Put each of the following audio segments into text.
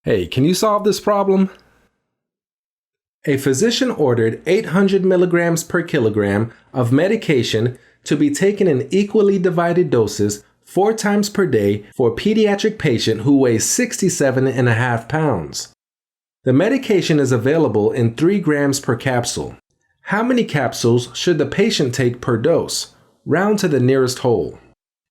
Hey, can you solve this problem? A physician ordered 800 milligrams per kilogram of medication to be taken in equally divided doses 4 times per day for a pediatric patient who weighs 67.5 pounds. The medication is available in 3 grams per capsule. How many capsules should the patient take per dose? Round to the nearest whole.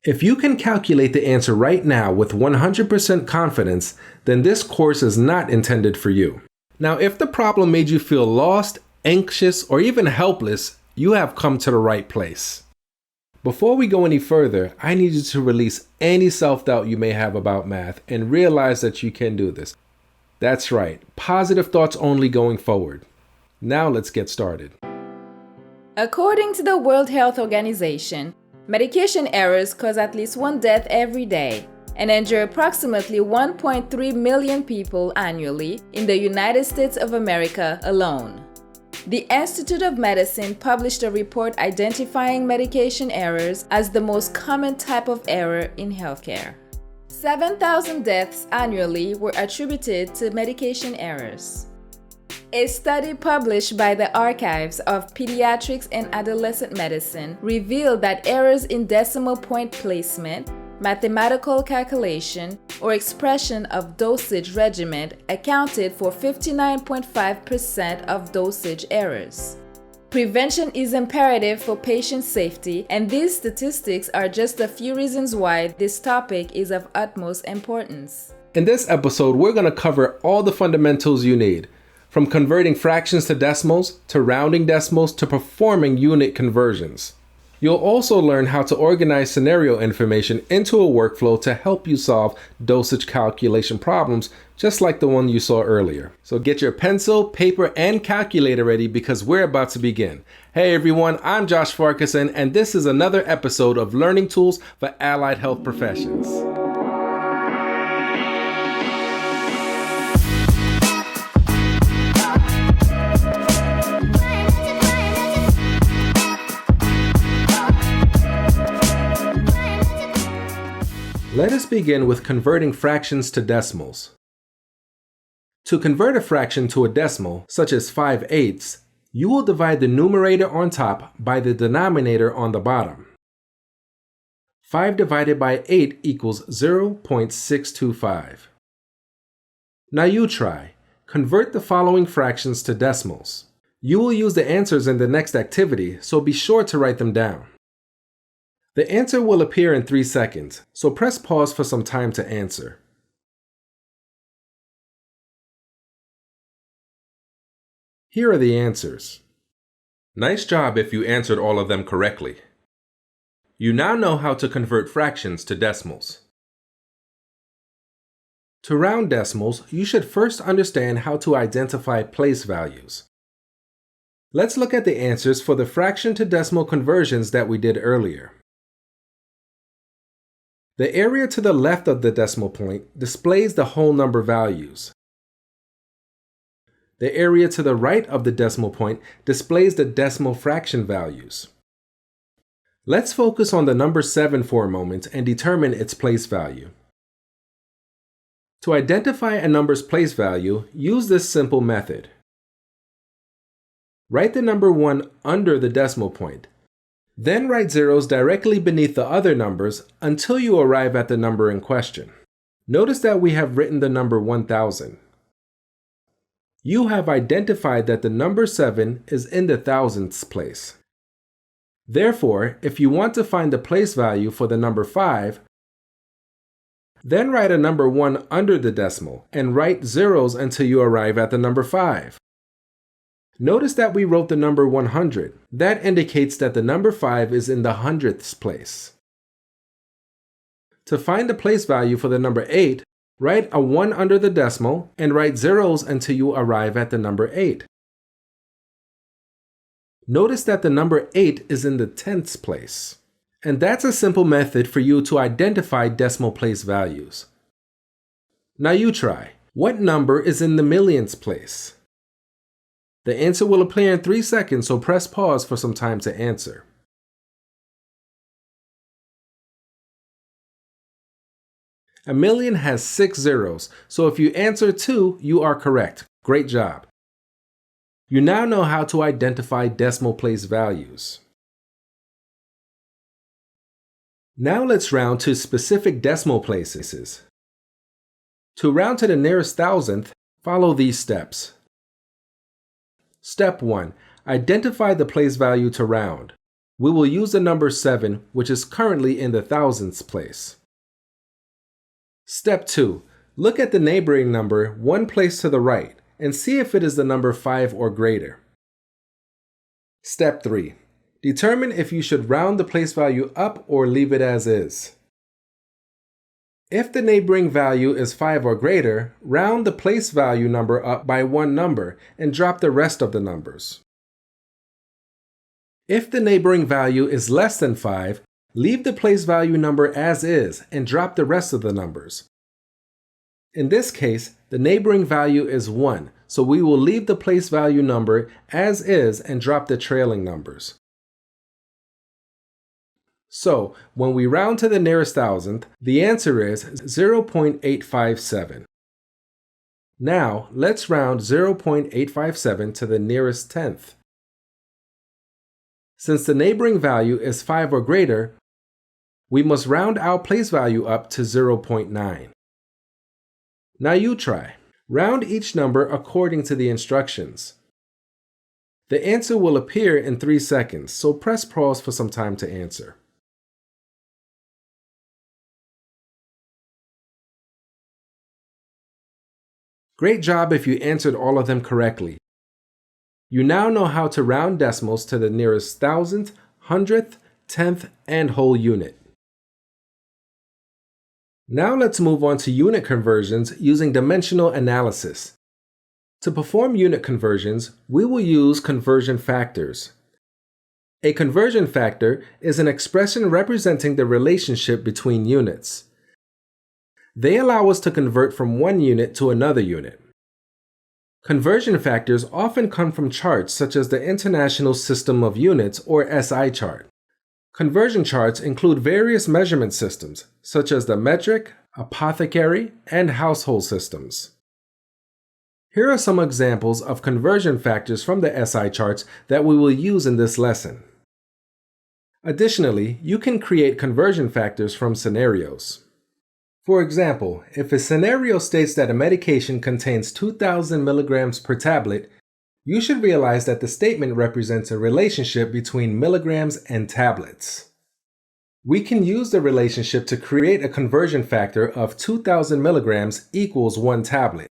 If you can calculate the answer right now with 100% confidence, then this course is not intended for you. Now, if the problem made you feel lost, anxious, or even helpless, you have come to the right place. Before we go any further, I need you to release any self-doubt you may have about math and realize that you can do this. That's right, positive thoughts only going forward. Now let's get started. According to the World Health Organization, medication errors cause at least 1 death every day and injure approximately 1.3 million people annually in the United States of America alone. The Institute of Medicine published a report identifying medication errors as the most common type of error in healthcare. 7,000 deaths annually were attributed to medication errors. A study published by the Archives of Pediatrics and Adolescent Medicine revealed that errors in decimal point placement, mathematical calculation, or expression of dosage regimen accounted for 59.5% of dosage errors. Prevention is imperative for patient safety, and these statistics are just a few reasons why this topic is of utmost importance. In this episode, we're going to cover all the fundamentals you need, from converting fractions to decimals, to rounding decimals, to performing unit conversions. You'll also learn how to organize scenario information into a workflow to help you solve dosage calculation problems, just like the one you saw earlier. So get your pencil, paper, and calculator ready because we're about to begin. Hey everyone, I'm Josh Farquharson, and this is another episode of Learning Tools for Allied Health Professions. Let us begin with converting fractions to decimals. To convert a fraction to a decimal, such as 5/8, you will divide the numerator on top by the denominator on the bottom. 5 divided by 8 equals 0.625. Now you try. Convert the following fractions to decimals. You will use the answers in the next activity, so be sure to write them down. The answer will appear in 3 seconds, so press pause for some time to answer. Here are the answers. Nice job if you answered all of them correctly. You now know how to convert fractions to decimals. To round decimals, you should first understand how to identify place values. Let's look at the answers for the fraction to decimal conversions that we did earlier. The area to the left of the decimal point displays the whole number values. The area to the right of the decimal point displays the decimal fraction values. Let's focus on the number 7 for a moment and determine its place value. To identify a number's place value, use this simple method. Write the number 1 under the decimal point. Then write zeros directly beneath the other numbers until you arrive at the number in question. Notice that we have written the number 1000. You have identified that the number 7 is in the thousandths place. Therefore, if you want to find the place value for the number 5, then write a number 1 under the decimal and write zeros until you arrive at the number 5. Notice that we wrote the number 100. That indicates that the number 5 is in the hundredths place. To find the place value for the number 8, write a 1 under the decimal and write zeros until you arrive at the number 8. Notice that the number 8 is in the tenths place. And that's a simple method for you to identify decimal place values. Now you try. What number is in the millionths place? The answer will appear in 3 seconds, so press pause for some time to answer. A million has 6 zeros, so if you answer 2, you are correct. Great job. You now know how to identify decimal place values. Now let's round to specific decimal places. To round to the nearest thousandth, follow these steps. Step 1. Identify the place value to round. We will use the number 7, which is currently in the thousandths place. Step 2. Look at the neighboring number one place to the right and see if it is the number 5 or greater. Step 3. Determine if you should round the place value up or leave it as is. If the neighboring value is 5 or greater, round the place value number up by one number and drop the rest of the numbers. If the neighboring value is less than 5, leave the place value number as is and drop the rest of the numbers. In this case, the neighboring value is 1, so we will leave the place value number as is and drop the trailing numbers. So, when we round to the nearest thousandth, the answer is 0.857. Now, let's round 0.857 to the nearest tenth. Since the neighboring value is 5 or greater, we must round our place value up to 0.9. Now you try. Round each number according to the instructions. The answer will appear in 3 seconds, so press pause for some time to answer. Great job if you answered all of them correctly. You now know how to round decimals to the nearest thousandth, hundredth, tenth, and whole unit. Now let's move on to unit conversions using dimensional analysis. To perform unit conversions, we will use conversion factors. A conversion factor is an expression representing the relationship between units. They allow us to convert from one unit to another unit. Conversion factors often come from charts such as the International System of Units or SI chart. Conversion charts include various measurement systems such as the metric, apothecary, and household systems. Here are some examples of conversion factors from the SI charts that we will use in this lesson. Additionally, you can create conversion factors from scenarios. For example, if a scenario states that a medication contains 2,000 milligrams per tablet, you should realize that the statement represents a relationship between milligrams and tablets. We can use the relationship to create a conversion factor of 2,000 milligrams equals 1 tablet.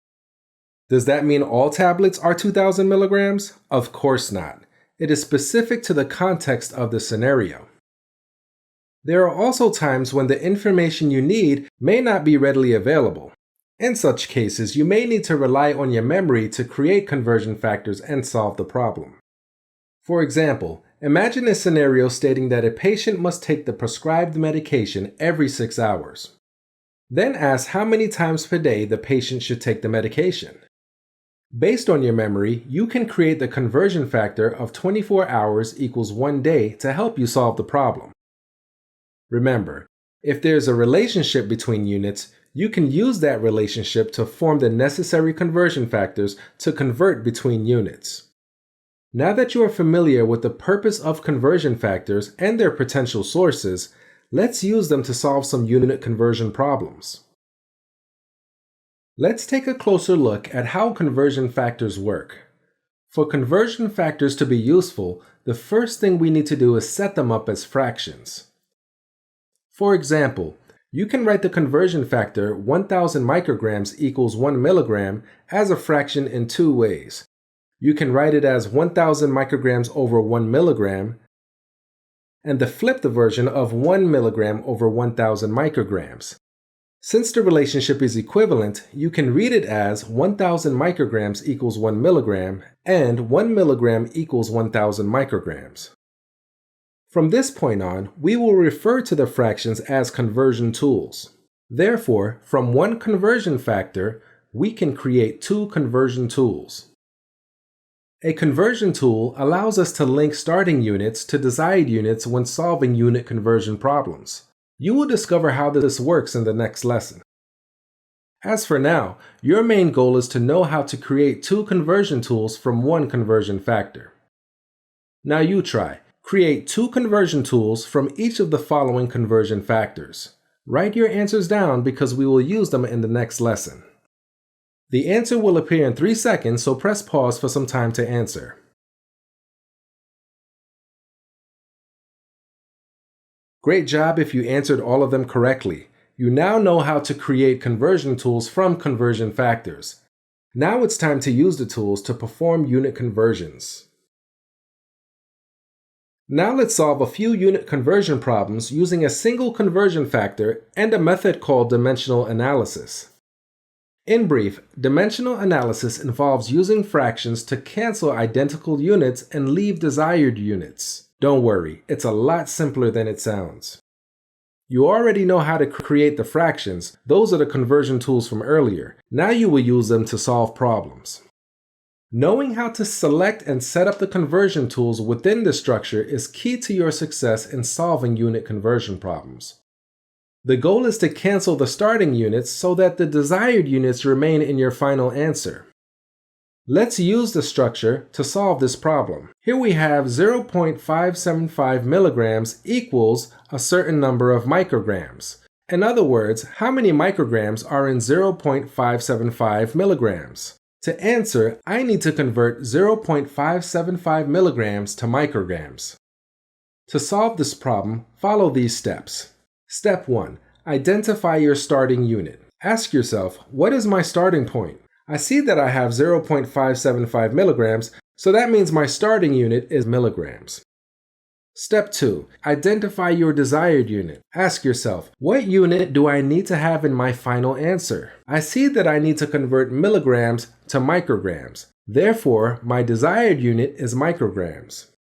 Does that mean all tablets are 2,000 milligrams? Of course not. It is specific to the context of the scenario. There are also times when the information you need may not be readily available. In such cases, you may need to rely on your memory to create conversion factors and solve the problem. For example, imagine a scenario stating that a patient must take the prescribed medication every 6 hours. Then ask how many times per day the patient should take the medication. Based on your memory, you can create the conversion factor of 24 hours equals 1 day to help you solve the problem. Remember, if there's a relationship between units, you can use that relationship to form the necessary conversion factors to convert between units. Now that you are familiar with the purpose of conversion factors and their potential sources, let's use them to solve some unit conversion problems. Let's take a closer look at how conversion factors work. For conversion factors to be useful, the first thing we need to do is set them up as fractions. For example, you can write the conversion factor 1,000 micrograms equals 1 milligram as a fraction in 2 ways. You can write it as 1,000 micrograms over 1 milligram, and the flipped version of 1 milligram over 1,000 micrograms. Since the relationship is equivalent, you can read it as 1,000 micrograms equals 1 milligram and 1 milligram equals 1,000 micrograms. From this point on, we will refer to the fractions as conversion tools. Therefore, from one conversion factor, we can create 2 conversion tools. A conversion tool allows us to link starting units to desired units when solving unit conversion problems. You will discover how this works in the next lesson. As for now, your main goal is to know how to create 2 conversion tools from 1 conversion factor. Now you try. Create 2 conversion tools from each of the following conversion factors. Write your answers down because we will use them in the next lesson. The answer will appear in 3 seconds, so press pause for some time to answer. Great job if you answered all of them correctly. You now know how to create conversion tools from conversion factors. Now it's time to use the tools to perform unit conversions. Now let's solve a few unit conversion problems using a single conversion factor and a method called dimensional analysis. In brief, dimensional analysis involves using fractions to cancel identical units and leave desired units. Don't worry, it's a lot simpler than it sounds. You already know how to create the fractions. Those are the conversion tools from earlier. Now you will use them to solve problems. Knowing how to select and set up the conversion tools within the structure is key to your success in solving unit conversion problems. The goal is to cancel the starting units so that the desired units remain in your final answer. Let's use the structure to solve this problem. Here we have 0.575 milligrams equals a certain number of micrograms. In other words, how many micrograms are in 0.575 milligrams? To answer, I need to convert 0.575 milligrams to micrograms. To solve this problem, follow these steps. Step 1. Identify your starting unit. Ask yourself, what is my starting point? I see that I have 0.575 milligrams, so that means my starting unit is milligrams. Step 2. Identify your desired unit. Ask yourself, what unit do I need to have in my final answer? I see that I need to convert milligrams to micrograms. Therefore, my desired unit is micrograms.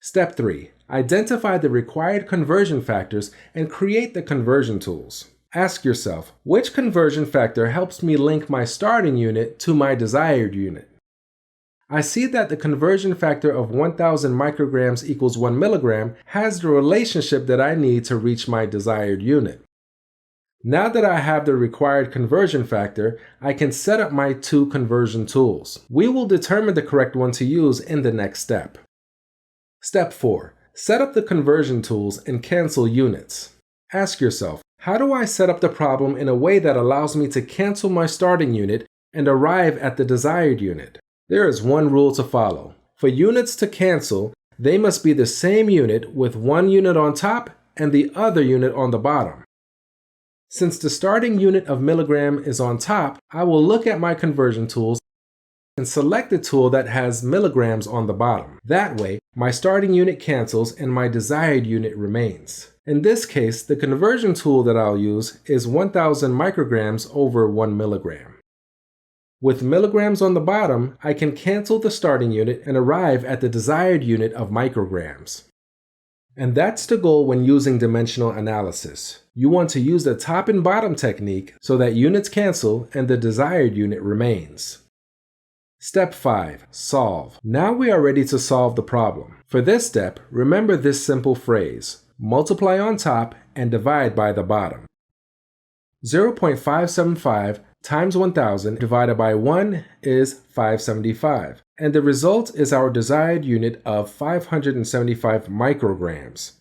Step 3. Identify the required conversion factors and create the conversion tools. Ask yourself, which conversion factor helps me link my starting unit to my desired unit? I see that the conversion factor of 1000 micrograms equals 1 milligram has the relationship that I need to reach my desired unit. Now that I have the required conversion factor, I can set up my 2 conversion tools. We will determine the correct one to use in the next step. Step 4. Set up the conversion tools and cancel units. Ask yourself, how do I set up the problem in a way that allows me to cancel my starting unit and arrive at the desired unit? There is one rule to follow. For units to cancel, they must be the same unit with one unit on top and the other unit on the bottom. Since the starting unit of milligram is on top, I will look at my conversion tools and select the tool that has milligrams on the bottom. That way, my starting unit cancels and my desired unit remains. In this case, the conversion tool that I'll use is 1000 micrograms over 1 milligram. With milligrams on the bottom, I can cancel the starting unit and arrive at the desired unit of micrograms. And that's the goal when using dimensional analysis. You want to use the top and bottom technique so that units cancel and the desired unit remains. Step 5. Solve. Now we are ready to solve the problem. For this step, remember this simple phrase. Multiply on top and divide by the bottom. 0.575 times 1000 divided by 1 is 575, and the result is our desired unit of 575 micrograms.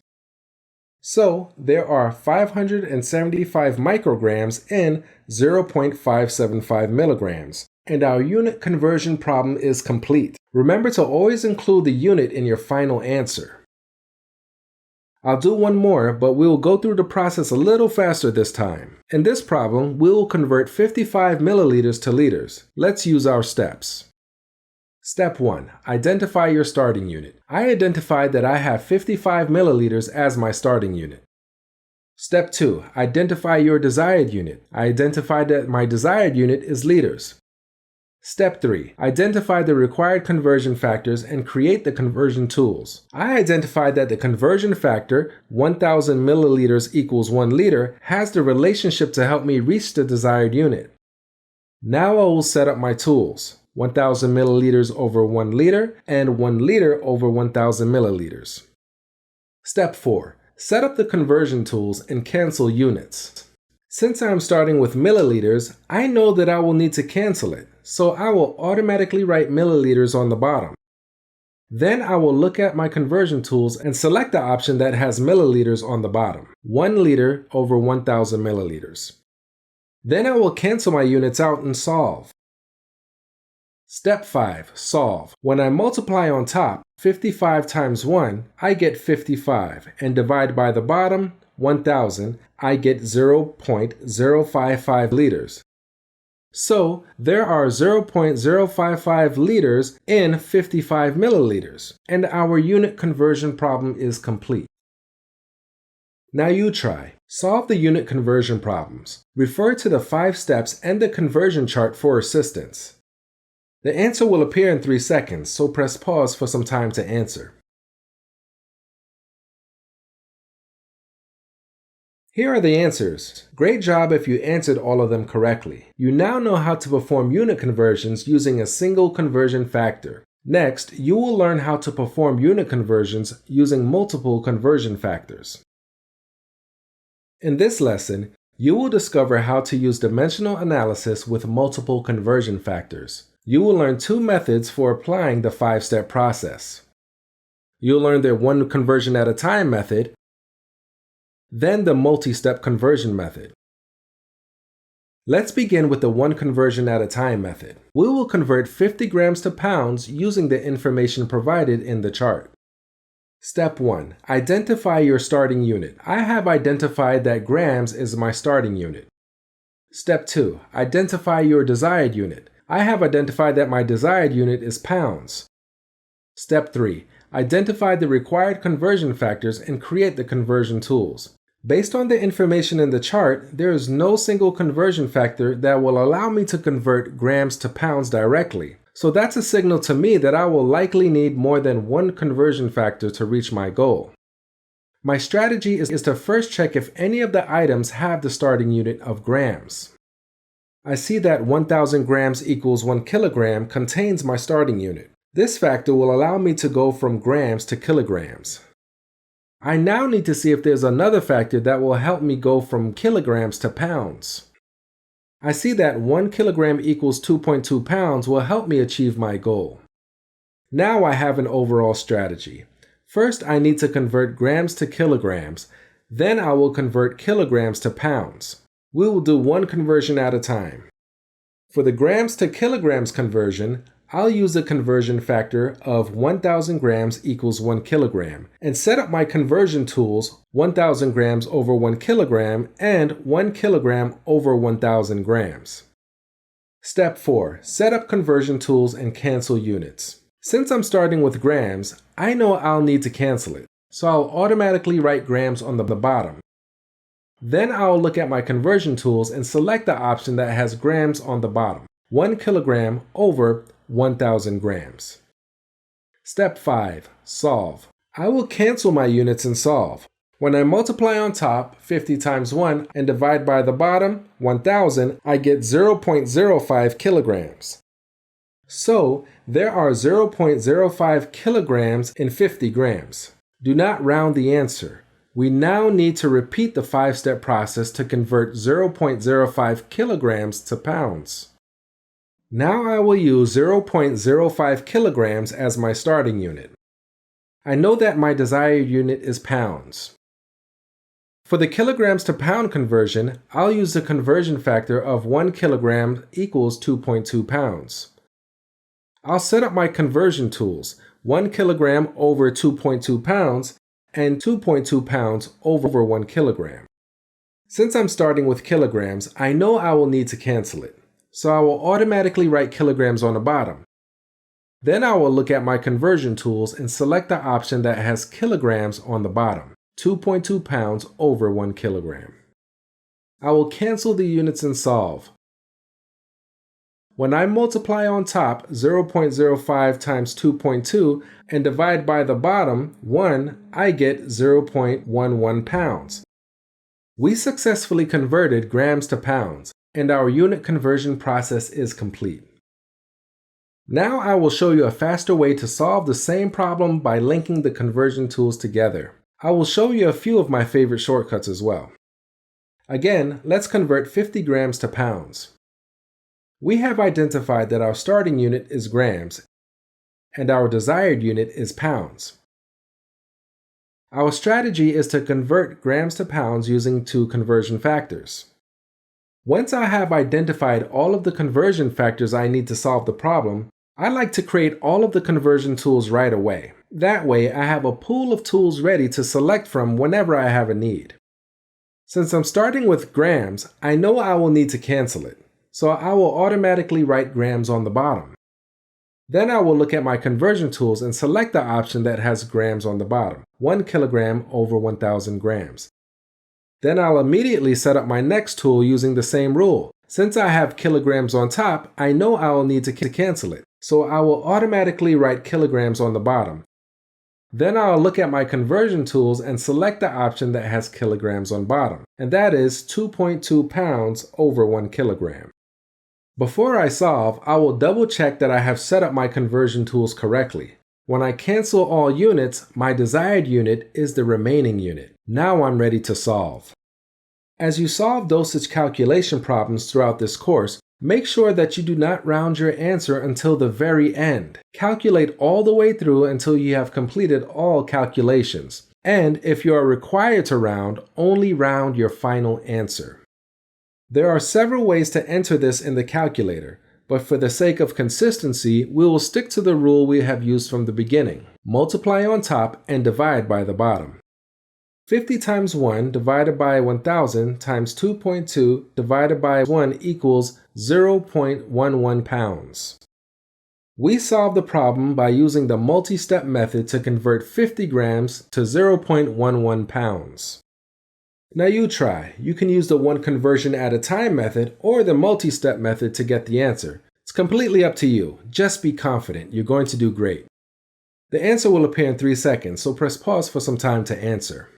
So there are 575 micrograms in 0.575 milligrams, and our unit conversion problem is complete. Remember to always include the unit in your final answer. I'll do one more, but we will go through the process a little faster this time. In this problem, we will convert 55 milliliters to liters. Let's use our steps. Step 1. Identify your starting unit. I identified that I have 55 milliliters as my starting unit. Step 2. Identify your desired unit. I identified that my desired unit is liters. Step 3. Identify the required conversion factors and create the conversion tools. I identified that the conversion factor, 1000 milliliters equals 1 liter, has the relationship to help me reach the desired unit. Now I will set up my tools, 1000 milliliters over 1 liter and 1 liter over 1000 milliliters. Step 4. Set up the conversion tools and cancel units. Since I'm starting with milliliters, I know that I will need to cancel it, so I will automatically write milliliters on the bottom. Then I will look at my conversion tools and select the option that has milliliters on the bottom, 1 liter over 1000 milliliters. Then I will cancel my units out and solve. Step 5. Solve. When I multiply on top 55 times 1, I get 55, and divide by the bottom 1000, I get 0.055 liters. So there are 0.055 liters in 55 milliliters, and our unit conversion problem is complete. Now you try. Solve the unit conversion problems. Refer to the 5 steps and the conversion chart for assistance. The answer will appear in 3 seconds, so press pause for some time to answer. Here are the answers. Great job if you answered all of them correctly. You now know how to perform unit conversions using a single conversion factor. Next, you will learn how to perform unit conversions using multiple conversion factors. In this lesson, you will discover how to use dimensional analysis with multiple conversion factors. You will learn 2 methods for applying the 5-step process. You'll learn the one conversion at a time method, then the multi-step conversion method. Let's begin with the one conversion at a time method. We will convert 50 grams to pounds using the information provided in the chart. Step 1. Identify your starting unit. I have identified that grams is my starting unit. Step 2. Identify your desired unit. I have identified that my desired unit is pounds. Step 3. Identify the required conversion factors and create the conversion tools. Based on the information in the chart, there is no single conversion factor that will allow me to convert grams to pounds directly. So that's a signal to me that I will likely need more than one conversion factor to reach my goal. My strategy is to first check if any of the items have the starting unit of grams. I see that 1000 grams equals 1 kilogram contains my starting unit. This factor will allow me to go from grams to kilograms. I now need to see if there's another factor that will help me go from kilograms to pounds. I see that 1 kilogram equals 2.2 pounds will help me achieve my goal. Now I have an overall strategy. First, I need to convert grams to kilograms. Then I will convert kilograms to pounds. We will do one conversion at a time. For the grams to kilograms conversion, I'll use a conversion factor of 1000 grams equals 1 kilogram and set up my conversion tools 1000 grams over 1 kilogram and 1 kilogram over 1000 grams. Step 4. Set up conversion tools and cancel units. Since I'm starting with grams, I know I'll need to cancel it, so I'll automatically write grams on the bottom. Then I'll look at my conversion tools and select the option that has grams on the bottom, 1 kilogram over 1000 grams. Step 5. Solve. I will cancel my units and solve. When I multiply on top 50 times 1 and divide by the bottom 1000, I get 0.05 kilograms. So there are 0.05 kilograms in 50 grams. Do not round the answer. We now need to repeat the 5-step process to convert 0.05 kilograms to pounds. Now I will use 0.05 kilograms as my starting unit. I know that my desired unit is pounds. For the kilograms to pound conversion, I'll use the conversion factor of 1 kilogram equals 2.2 pounds. I'll set up my conversion tools, 1 kilogram over 2.2 pounds and 2.2 pounds over 1 kilogram. Since I'm starting with kilograms, I know I will need to cancel it, so I will automatically write kilograms on the bottom. Then I will look at my conversion tools and select the option that has kilograms on the bottom, 2.2 pounds over 1 kilogram. I will cancel the units and solve. When I multiply on top 0.05 times 2.2 and divide by the bottom 1, I get 0.11 pounds. We successfully converted grams to pounds, and our unit conversion process is complete. Now I will show you a faster way to solve the same problem by linking the conversion tools together. I will show you a few of my favorite shortcuts as well. Again, let's convert 50 grams to pounds. We have identified that our starting unit is grams and our desired unit is pounds. Our strategy is to convert grams to pounds using two conversion factors. Once I have identified all of the conversion factors I need to solve the problem, I like to create all of the conversion tools right away. That way, I have a pool of tools ready to select from whenever I have a need. Since I'm starting with grams, I know I will need to cancel it, so I will automatically write grams on the bottom. Then I will look at my conversion tools and select the option that has grams on the bottom, 1 kilogram over 1,000 grams. Then I'll immediately set up my next tool using the same rule. Since I have kilograms on top, I know I will need to cancel it, so I will automatically write kilograms on the bottom. Then I'll look at my conversion tools and select the option that has kilograms on bottom, and that is 2.2 pounds over 1 kilogram. Before I solve, I will double check that I have set up my conversion tools correctly. When I cancel all units, my desired unit is the remaining unit. Now I'm ready to solve. As you solve dosage calculation problems throughout this course, make sure that you do not round your answer until the very end. Calculate all the way through until you have completed all calculations. And if you are required to round, only round your final answer. There are several ways to enter this in the calculator, but for the sake of consistency, we will stick to the rule we have used from the beginning. Multiply on top and divide by the bottom. 50 times 1 divided by 1,000 times 2.2 divided by 1 equals 0.11 pounds. We solved the problem by using the multi-step method to convert 50 grams to 0.11 pounds. Now you try. You can use the one conversion at a time method or the multi-step method to get the answer. It's completely up to you. Just be confident. You're going to do great. The answer will appear in 3 seconds, so press pause for some time to answer.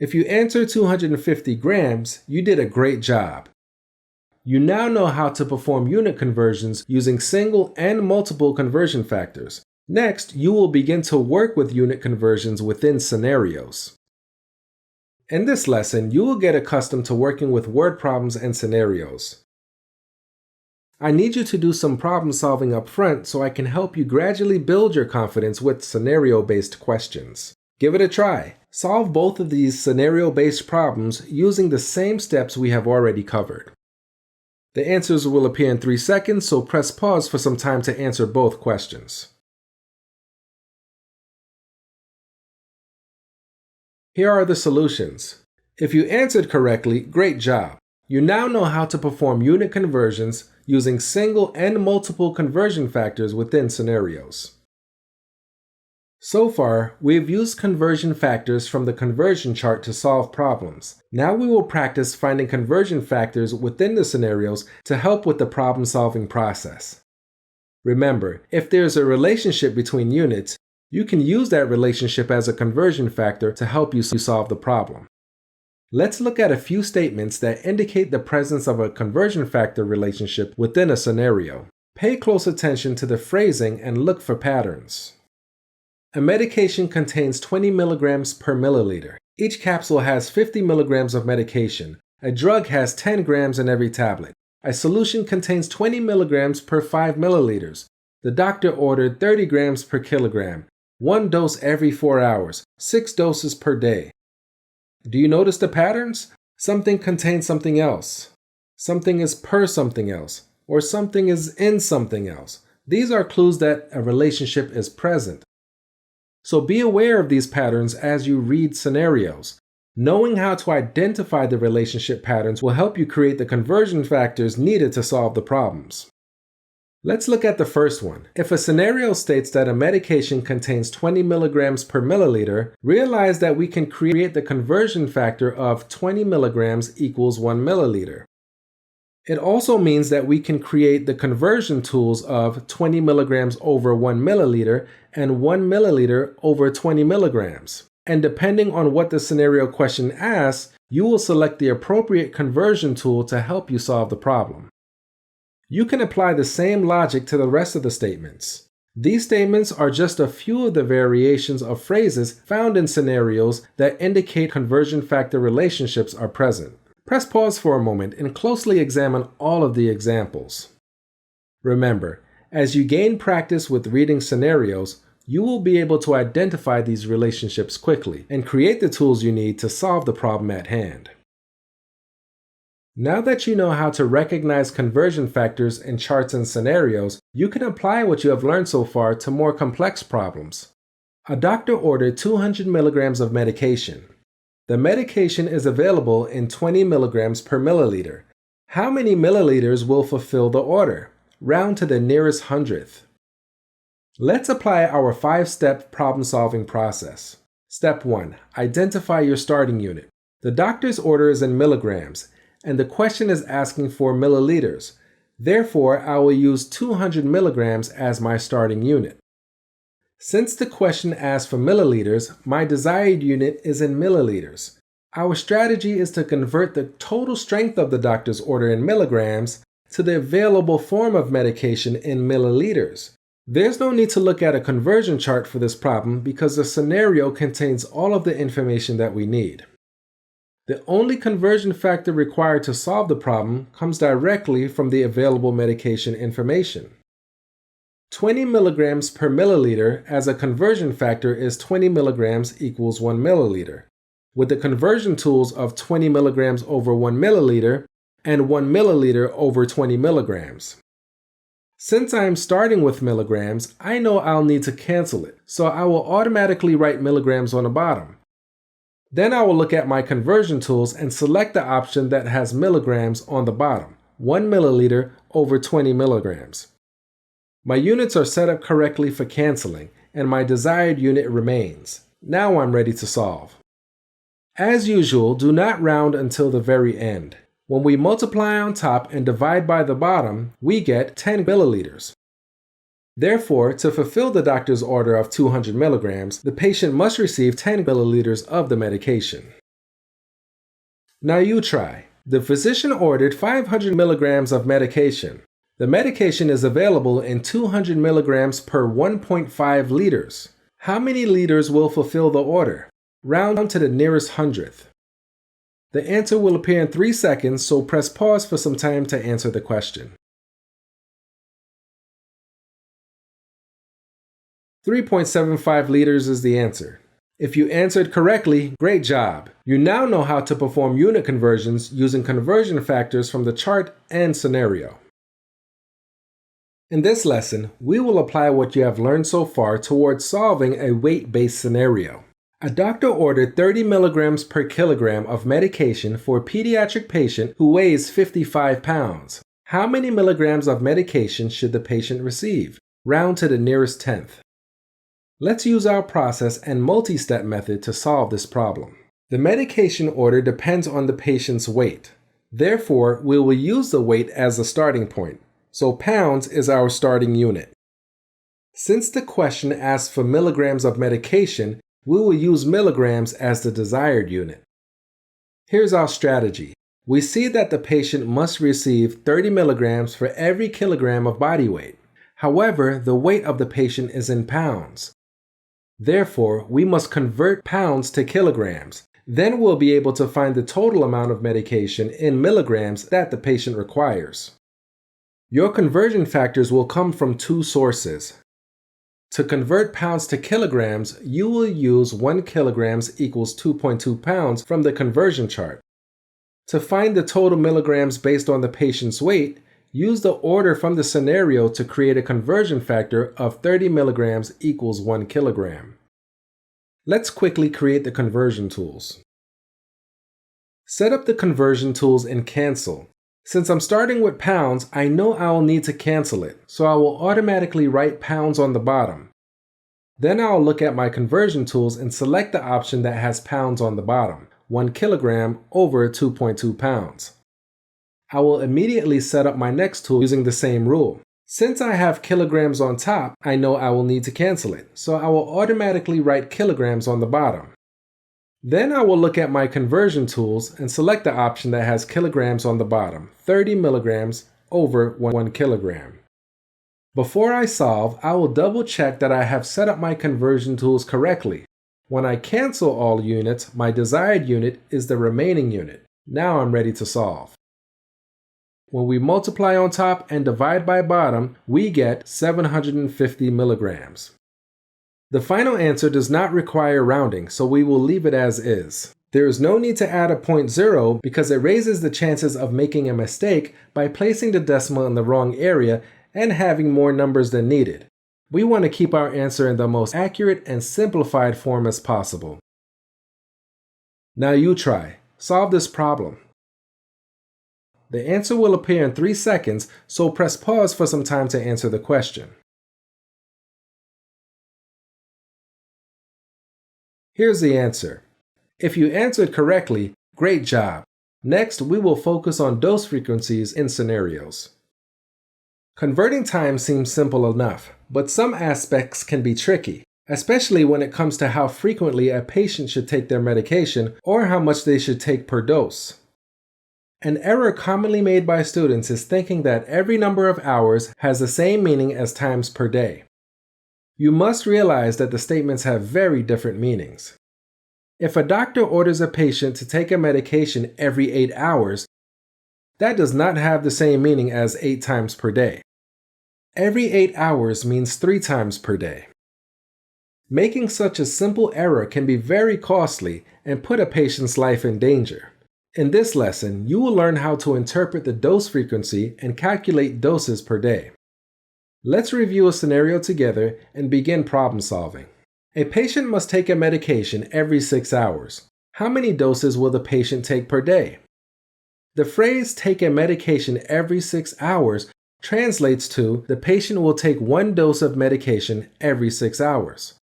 If you answered 250 grams, you did a great job. You now know how to perform unit conversions using single and multiple conversion factors. Next, you will begin to work with unit conversions within scenarios. In this lesson, you will get accustomed to working with word problems and scenarios. I need you to do some problem solving up front so I can help you gradually build your confidence with scenario-based questions. Give it a try. Solve both of these scenario-based problems using the same steps we have already covered. The answers will appear in 3 seconds, so press pause for some time to answer both questions. Here are the solutions. If you answered correctly, great job. You now know how to perform unit conversions using single and multiple conversion factors within scenarios. So far, we have used conversion factors from the conversion chart to solve problems. Now we will practice finding conversion factors within the scenarios to help with the problem-solving process. Remember, if there is a relationship between units, you can use that relationship as a conversion factor to help you solve the problem. Let's look at a few statements that indicate the presence of a conversion factor relationship within a scenario. Pay close attention to the phrasing and look for patterns. A medication contains 20 milligrams per milliliter. Each capsule has 50 milligrams of medication. A drug has 10 grams in every tablet. A solution contains 20 milligrams per 5 milliliters. The doctor ordered 30 grams per kilogram. 1 dose every 4 hours, 6 doses per day. Do you notice the patterns? Something contains something else. Something is per something else, or something is in something else. These are clues that a relationship is present. So be aware of these patterns as you read scenarios. Knowing how to identify the relationship patterns will help you create the conversion factors needed to solve the problems. Let's look at the first one. If a scenario states that a medication contains 20 milligrams per milliliter, realize that we can create the conversion factor of 20 milligrams equals 1 milliliter. It also means that we can create the conversion tools of 20 milligrams over 1 milliliter and 1 milliliter over 20 milligrams. And depending on what the scenario question asks, you will select the appropriate conversion tool to help you solve the problem. You can apply the same logic to the rest of the statements. These statements are just a few of the variations of phrases found in scenarios that indicate conversion factor relationships are present. Press pause for a moment and closely examine all of the examples. Remember, as you gain practice with reading scenarios, you will be able to identify these relationships quickly and create the tools you need to solve the problem at hand. Now that you know how to recognize conversion factors in charts and scenarios, you can apply what you have learned so far to more complex problems. A doctor ordered 200 milligrams of medication. The medication is available in 20 milligrams per milliliter. How many milliliters will fulfill the order? Round to the nearest hundredth. Let's apply our 5-step problem-solving process. Step 1. Identify your starting unit. The doctor's order is in milligrams, and the question is asking for milliliters. Therefore, I will use 200 milligrams as my starting unit. Since the question asks for milliliters, my desired unit is in milliliters. Our strategy is to convert the total strength of the doctor's order in milligrams to the available form of medication in milliliters. There's no need to look at a conversion chart for this problem because the scenario contains all of the information that we need. The only conversion factor required to solve the problem comes directly from the available medication information. 20 milligrams per milliliter as a conversion factor is 20 milligrams equals 1 milliliter, with the conversion tools of 20 milligrams over 1 milliliter and 1 milliliter over 20 milligrams. Since I am starting with milligrams, I know I'll need to cancel it, so I will automatically write milligrams on the bottom. Then I will look at my conversion tools and select the option that has milligrams on the bottom, 1 milliliter over 20 milligrams. My units are set up correctly for canceling, and my desired unit remains. Now I'm ready to solve. As usual, do not round until the very end. When we multiply on top and divide by the bottom, we get 10 milliliters. Therefore, to fulfill the doctor's order of 200 milligrams, the patient must receive 10 milliliters of the medication. Now you try. The physician ordered 500 milligrams of medication. The medication is available in 200 milligrams per 1.5 liters. How many liters will fulfill the order? Round to the nearest hundredth. The answer will appear in 3 seconds, so press pause for some time to answer the question. 3.75 liters is the answer. If you answered correctly, great job! You now know how to perform unit conversions using conversion factors from the chart and scenario. In this lesson, we will apply what you have learned so far towards solving a weight-based scenario. A doctor ordered 30 milligrams per kilogram of medication for a pediatric patient who weighs 55 pounds. How many milligrams of medication should the patient receive? Round to the nearest tenth. Let's use our process and multi-step method to solve this problem. The medication order depends on the patient's weight. Therefore, we will use the weight as a starting point. So pounds is our starting unit. Since the question asks for milligrams of medication, we will use milligrams as the desired unit. Here's our strategy. We see that the patient must receive 30 milligrams for every kilogram of body weight. However, the weight of the patient is in pounds. Therefore, we must convert pounds to kilograms. Then we'll be able to find the total amount of medication in milligrams that the patient requires. Your conversion factors will come from 2 sources. To convert pounds to kilograms, you will use 1 kilogram equals 2.2 pounds from the conversion chart. To find the total milligrams based on the patient's weight, use the order from the scenario to create a conversion factor of 30 milligrams equals 1 kilogram. Let's quickly create the conversion tools. Set up the conversion tools in Cancel. Since I'm starting with pounds, I know I'll need to cancel it, so I will automatically write pounds on the bottom. Then I'll look at my conversion tools and select the option that has pounds on the bottom, 1 kilogram over 2.2 pounds. I will immediately set up my next tool using the same rule. Since I have kilograms on top, I know I will need to cancel it, so I will automatically write kilograms on the bottom. Then I will look at my conversion tools and select the option that has kilograms on the bottom, 30 milligrams over 1 kilogram. Before I solve, I will double check that I have set up my conversion tools correctly. When I cancel all units, my desired unit is the remaining unit. Now I'm ready to solve. When we multiply on top and divide by bottom, we get 750 milligrams. The final answer does not require rounding, so we will leave it as is. There is no need to add a 0.0 because it raises the chances of making a mistake by placing the decimal in the wrong area and having more numbers than needed. We want to keep our answer in the most accurate and simplified form as possible. Now you try. Solve this problem. The answer will appear in 3 seconds, so press pause for some time to answer the question. Here's the answer. If you answered correctly, great job. Next, we will focus on dose frequencies in scenarios. Converting time seems simple enough, but some aspects can be tricky, especially when it comes to how frequently a patient should take their medication or how much they should take per dose. An error commonly made by students is thinking that every number of hours has the same meaning as times per day. You must realize that the statements have very different meanings. If a doctor orders a patient to take a medication every 8 hours, that does not have the same meaning as 8 times per day. Every 8 hours means 3 times per day. Making such a simple error can be very costly and put a patient's life in danger. In this lesson, you will learn how to interpret the dose frequency and calculate doses per day. Let's review a scenario together and begin problem solving. A patient must take a medication every 6 hours. How many doses will the patient take per day? The phrase "take a medication every 6 hours" translates to the patient will take 1 dose of medication every 6 hours.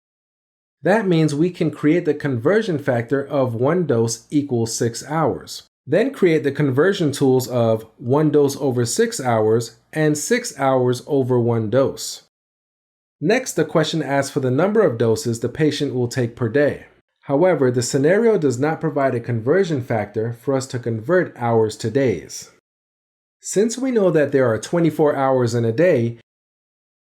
That means we can create the conversion factor of 1 dose equals 6 hours. Then create the conversion tools of 1 dose over 6 hours and 6 hours over 1 dose. Next, the question asks for the number of doses the patient will take per day. However, the scenario does not provide a conversion factor for us to convert hours to days. Since we know that there are 24 hours in a day,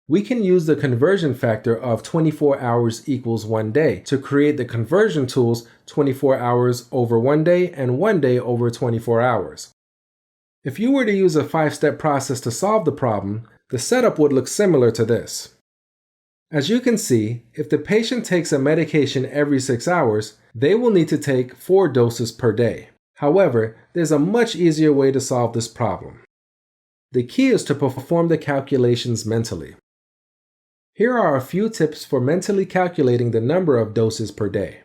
we can use the conversion factor of 24 hours equals 1 day to create the conversion tools 24 hours over 1 day and 1 day over 24 hours. If you were to use a 5-step process to solve the problem, the setup would look similar to this. As you can see, if the patient takes a medication every 6 hours, they will need to take 4 doses per day. However, there's a much easier way to solve this problem. The key is to perform the calculations mentally. Here are a few tips for mentally calculating the number of doses per day.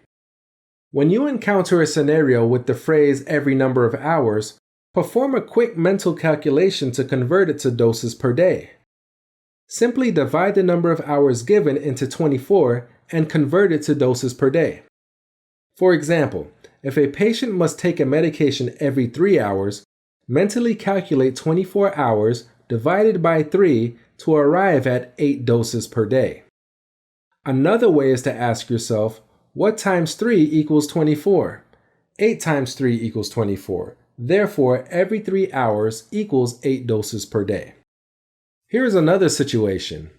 When you encounter a scenario with the phrase "every number of hours," perform a quick mental calculation to convert it to doses per day. Simply divide the number of hours given into 24 and convert it to doses per day. For example, if a patient must take a medication every 3 hours, mentally calculate 24 hours divided by 3 to arrive at 8 doses per day. Another way is to ask yourself, what times 3 equals 24? 8 times 3 equals 24. Therefore, every 3 hours equals 8 doses per day. Here's another situation.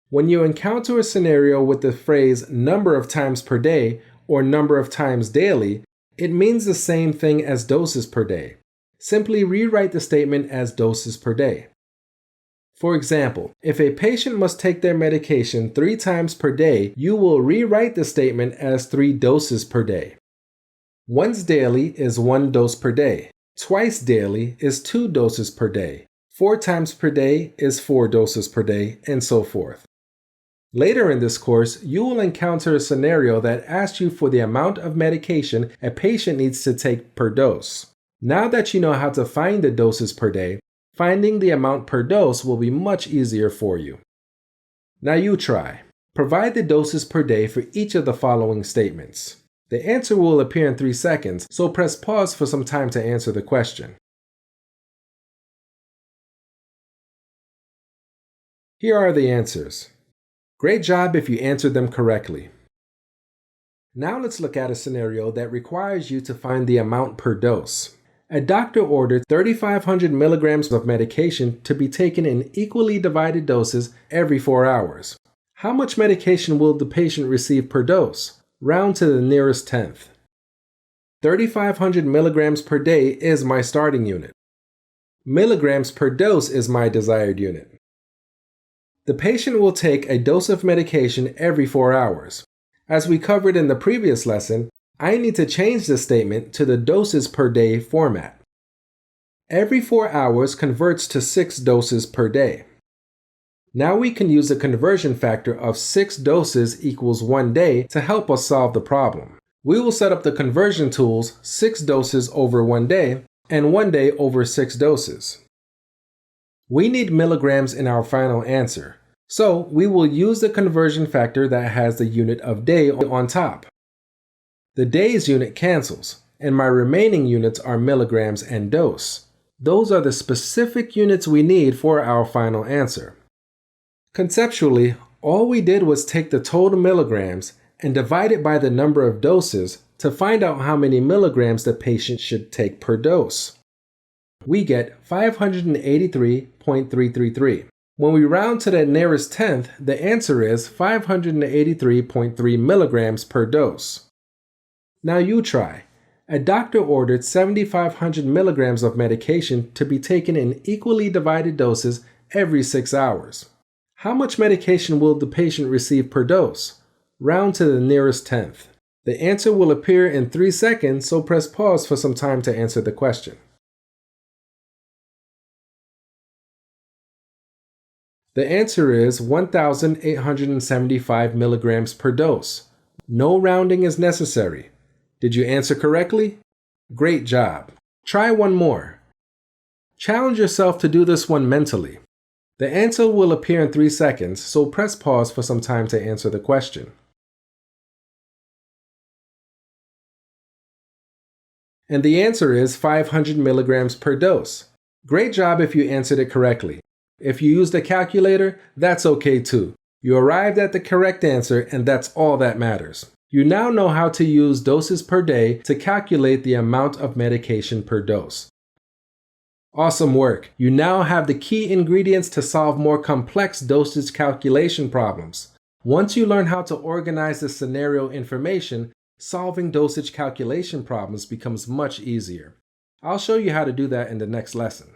When you encounter a scenario with the phrase "number of times per day" or "number of times daily," it means the same thing as doses per day. Simply rewrite the statement as doses per day. For example, if a patient must take their medication 3 times per day, you will rewrite the statement as 3 doses per day. Once daily is 1 dose per day. Twice daily is 2 doses per day. 4 times per day is 4 doses per day, and so forth. Later in this course, you will encounter a scenario that asks you for the amount of medication a patient needs to take per dose. Now that you know how to find the doses per day, finding the amount per dose will be much easier for you. Now you try. Provide the doses per day for each of the following statements. The answer will appear in 3 seconds, so press pause for some time to answer the question. Here are the answers. Great job if you answered them correctly. Now let's look at a scenario that requires you to find the amount per dose. A doctor ordered 3,500 milligrams of medication to be taken in equally divided doses every 4 hours. How much medication will the patient receive per dose? Round to the nearest tenth. 3,500 milligrams per day is my starting unit. Milligrams per dose is my desired unit. The patient will take a dose of medication every 4 hours. As we covered in the previous lesson, I need to change the statement to the doses per day format. Every 4 hours converts to 6 doses per day. Now we can use the conversion factor of 6 doses equals 1 day to help us solve the problem. We will set up the conversion tools 6 doses over 1 day and 1 day over 6 doses. We need milligrams in our final answer, so we will use the conversion factor that has the unit of day on top. The days unit cancels, and my remaining units are milligrams and dose. Those are the specific units we need for our final answer. Conceptually, all we did was take the total milligrams and divide it by the number of doses to find out how many milligrams the patient should take per dose. We get 583.333. When we round to the nearest tenth, the answer is 583.3 milligrams per dose. Now you try. A doctor ordered 7,500 milligrams of medication to be taken in equally divided doses every 6 hours. How much medication will the patient receive per dose? Round to the nearest tenth. The answer will appear in 3 seconds, so press pause for some time to answer the question. The answer is 1,875 milligrams per dose. No rounding is necessary. Did you answer correctly? Great job. Try one more. Challenge yourself to do this one mentally. The answer will appear in 3 seconds, so press pause for some time to answer the question. And the answer is 500 milligrams per dose. Great job if you answered it correctly. If you used a calculator, that's okay too. You arrived at the correct answer, and that's all that matters. You now know how to use doses per day to calculate the amount of medication per dose. Awesome work! You now have the key ingredients to solve more complex dosage calculation problems. Once you learn how to organize the scenario information, solving dosage calculation problems becomes much easier. I'll show you how to do that in the next lesson.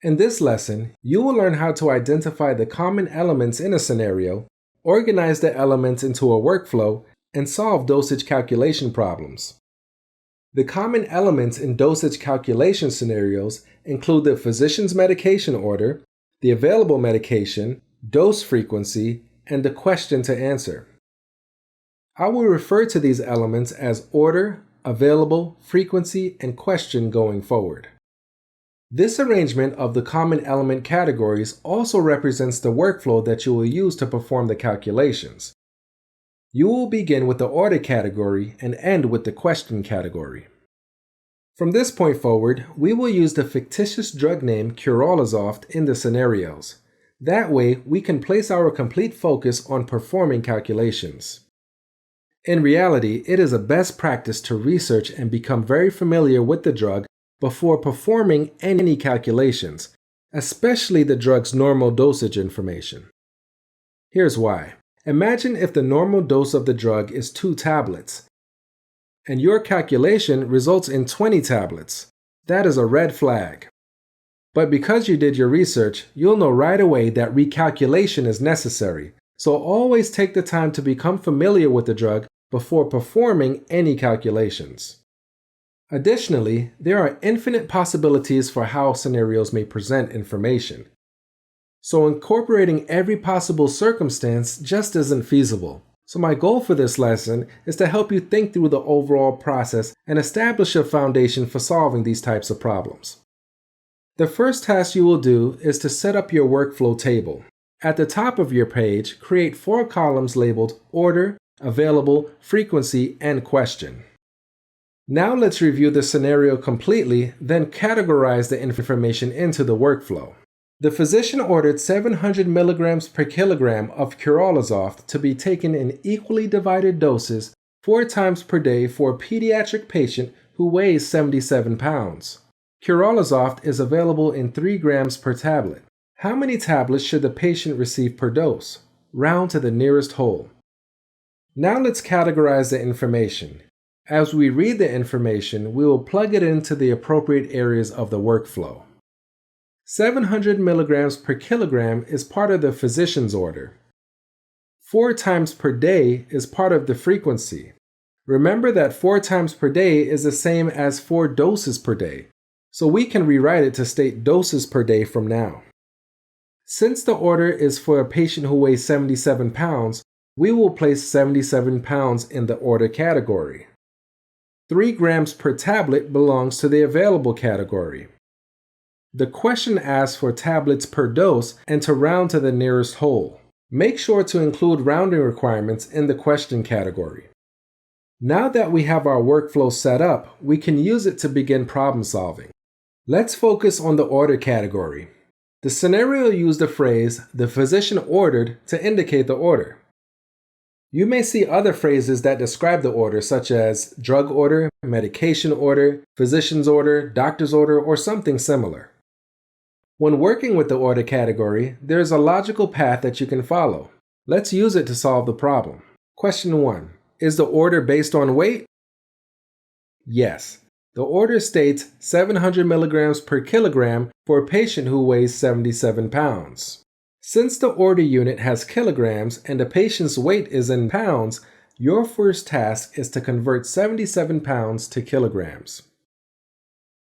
In this lesson, you will learn how to identify the common elements in a scenario, organize the elements into a workflow, and solve dosage calculation problems. The common elements in dosage calculation scenarios include the physician's medication order, the available medication, dose frequency, and the question to answer. I will refer to these elements as order, available, frequency, and question going forward. This arrangement of the common element categories also represents the workflow that you will use to perform the calculations. You will begin with the order category and end with the question category. From this point forward, we will use the fictitious drug name Curolizoft in the scenarios. That way, we can place our complete focus on performing calculations. In reality, it is a best practice to research and become very familiar with the drug before performing any calculations, especially the drug's normal dosage information. Here's why. Imagine if the normal dose of the drug is 2 tablets, and your calculation results in 20 tablets. That is a red flag. But because you did your research, you'll know right away that recalculation is necessary, so always take the time to become familiar with the drug before performing any calculations. Additionally, there are infinite possibilities for how scenarios may present information. So incorporating every possible circumstance just isn't feasible. So my goal for this lesson is to help you think through the overall process and establish a foundation for solving these types of problems. The first task you will do is to set up your workflow table. At the top of your page, create 4 columns labeled Order, Available, Frequency, and Question. Now let's review the scenario completely, then categorize the information into the workflow. The physician ordered 700 milligrams per kilogram of Curolizoft to be taken in equally divided doses 4 times per day for a pediatric patient who weighs 77 pounds. Curolozoft is available in 3 grams per tablet. How many tablets should the patient receive per dose? Round to the nearest whole. Now let's categorize the information. As we read the information, we will plug it into the appropriate areas of the workflow. 700 milligrams per kilogram is part of the physician's order. 4 times per day is part of the frequency. Remember that 4 times per day is the same as 4 doses per day, so we can rewrite it to state doses per day from now. Since the order is for a patient who weighs 77 pounds, we will place 77 pounds in the order category. 3 grams per tablet belongs to the available category. The question asks for tablets per dose and to round to the nearest whole. Make sure to include rounding requirements in the question category. Now that we have our workflow set up, we can use it to begin problem solving. Let's focus on the order category. The scenario used the phrase, "the physician ordered," to indicate the order. You may see other phrases that describe the order, such as drug order, medication order, physician's order, doctor's order, or something similar. When working with the order category, there is a logical path that you can follow. Let's use it to solve the problem. Question 1. Is the order based on weight? Yes. The order states 700 milligrams per kilogram for a patient who weighs 77 pounds. Since the order unit has kilograms and the patient's weight is in pounds, your first task is to convert 77 pounds to kilograms.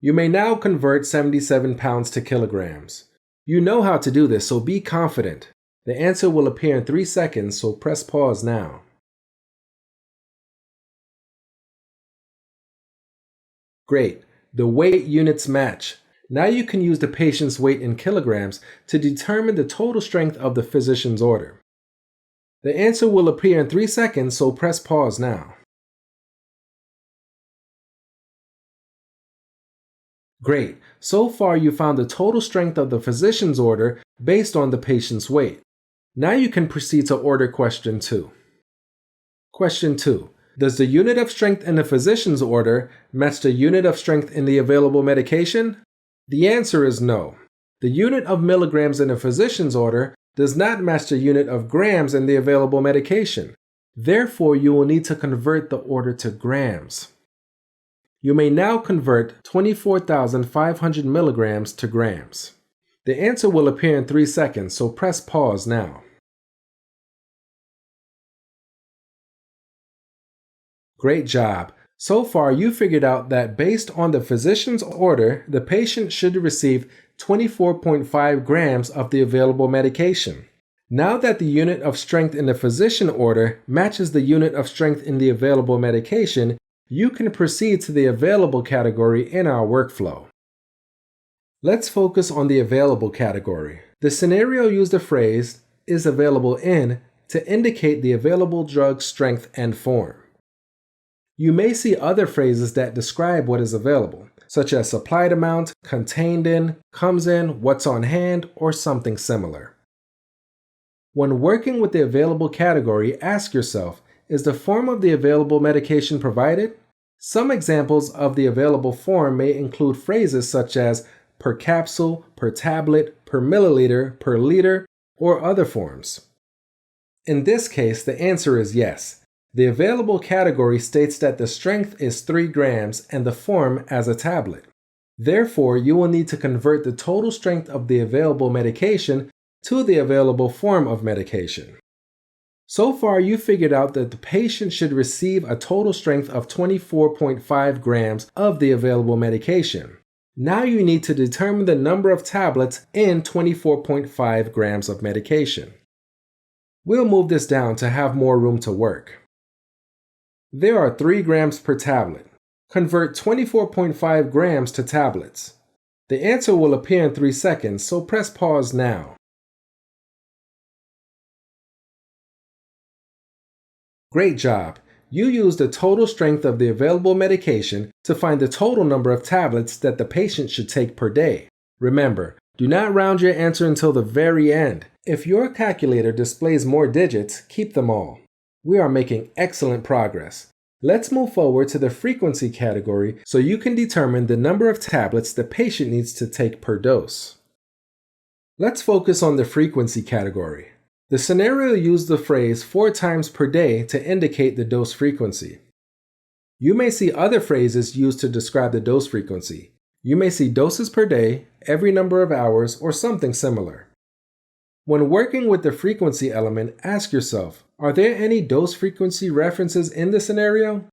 You may now convert 77 pounds to kilograms. You know how to do this, so be confident. The answer will appear in 3 seconds, so press pause now. Great, the weight units match. Now you can use the patient's weight in kilograms to determine the total strength of the physician's order. The answer will appear in 3 seconds, so press pause now. Great, so far you found the total strength of the physician's order based on the patient's weight. Now you can proceed to order question 2. Question 2. Does the unit of strength in the physician's order match the unit of strength in the available medication? The answer is no. The unit of milligrams in the physician's order does not match the unit of grams in the available medication. Therefore, you will need to convert the order to grams. You may now convert 24,500 milligrams to grams. The answer will appear in 3 seconds, so press pause now. Great job! So far, you figured out that based on the physician's order, the patient should receive 24.5 grams of the available medication. Now that the unit of strength in the physician order matches the unit of strength in the available medication, you can proceed to the available category in our workflow. Let's focus on the available category. The scenario used the phrase, "is available in," to indicate the available drug strength and form. You may see other phrases that describe what is available, such as supplied amount, contained in, comes in, what's on hand, or something similar. When working with the available category, ask yourself, is the form of the available medication provided? Some examples of the available form may include phrases such as per capsule, per tablet, per milliliter, per liter, or other forms. In this case, the answer is yes. The available category states that the strength is 3 grams and the form as a tablet. Therefore, you will need to convert the total strength of the available medication to the available form of medication. So far, you figured out that the patient should receive a total strength of 24.5 grams of the available medication. Now you need to determine the number of tablets in 24.5 grams of medication. We'll move this down to have more room to work. There are 3 grams per tablet. Convert 24.5 grams to tablets. The answer will appear in 3 seconds, so press pause now. Great job! You used the total strength of the available medication to find the total number of tablets that the patient should take per day. Remember, do not round your answer until the very end. If your calculator displays more digits, keep them all. We are making excellent progress. Let's move forward to the frequency category so you can determine the number of tablets the patient needs to take per dose. Let's focus on the frequency category. The scenario used the phrase 4 times per day to indicate the dose frequency. You may see other phrases used to describe the dose frequency. You may see doses per day, every number of hours, or something similar. When working with the frequency element, ask yourself, are there any dose frequency references in the scenario?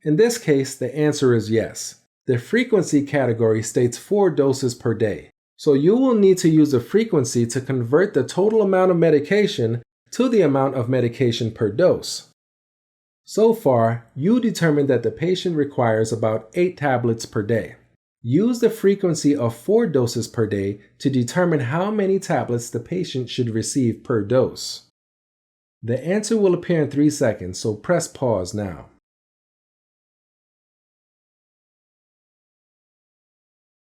In this case, the answer is yes. The frequency category states 4 doses per day, so you will need to use the frequency to convert the total amount of medication to the amount of medication per dose. So far, you determined that the patient requires about 8 tablets per day. Use the frequency of 4 doses per day to determine how many tablets the patient should receive per dose. The answer will appear in 3 seconds, so press pause now.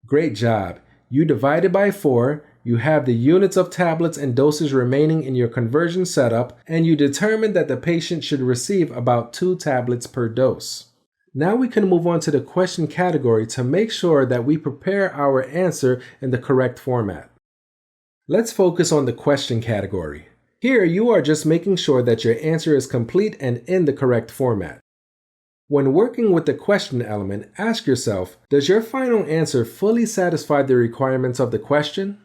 Great job! You divided by 4, you have the units of tablets and doses remaining in your conversion setup, and you determined that the patient should receive about 2 tablets per dose. Now we can move on to the question category to make sure that we prepare our answer in the correct format. Let's focus on the question category. Here you are just making sure that your answer is complete and in the correct format. When working with the question element, ask yourself, does your final answer fully satisfy the requirements of the question?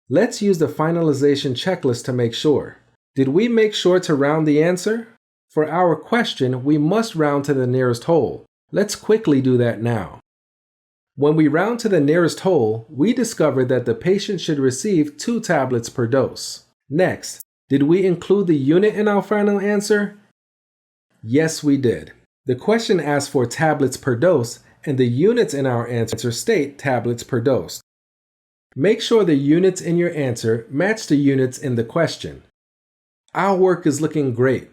Let's use the finalization checklist to make sure. Did we make sure to round the answer? For our question, we must round to the nearest whole. Let's quickly do that now. When we round to the nearest whole, we discover that the patient should receive 2 tablets per dose. Next, did we include the unit in our final answer? Yes, we did. The question asks for tablets per dose, and the units in our answer state tablets per dose. Make sure the units in your answer match the units in the question. Our work is looking great.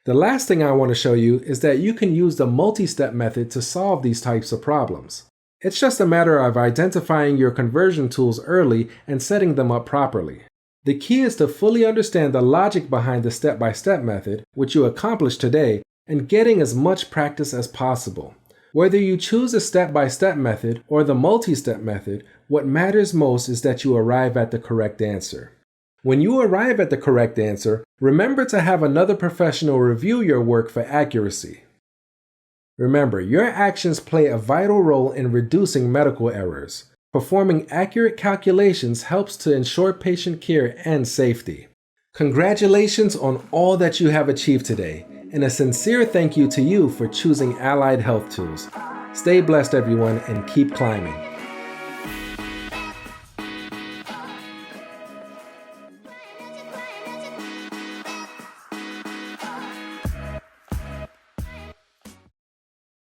The last thing I want to show you is that you can use the multi-step method to solve these types of problems. It's just a matter of identifying your conversion tools early and setting them up properly. The key is to fully understand the logic behind the step-by-step method, which you accomplished today, and getting as much practice as possible. Whether you choose a step-by-step method or the multi-step method, what matters most is that you arrive at the correct answer. When you arrive at the correct answer, remember to have another professional review your work for accuracy. Remember, your actions play a vital role in reducing medical errors. Performing accurate calculations helps to ensure patient care and safety. Congratulations on all that you have achieved today, and a sincere thank you to you for choosing Allied Health Tools. Stay blessed, everyone, and keep climbing.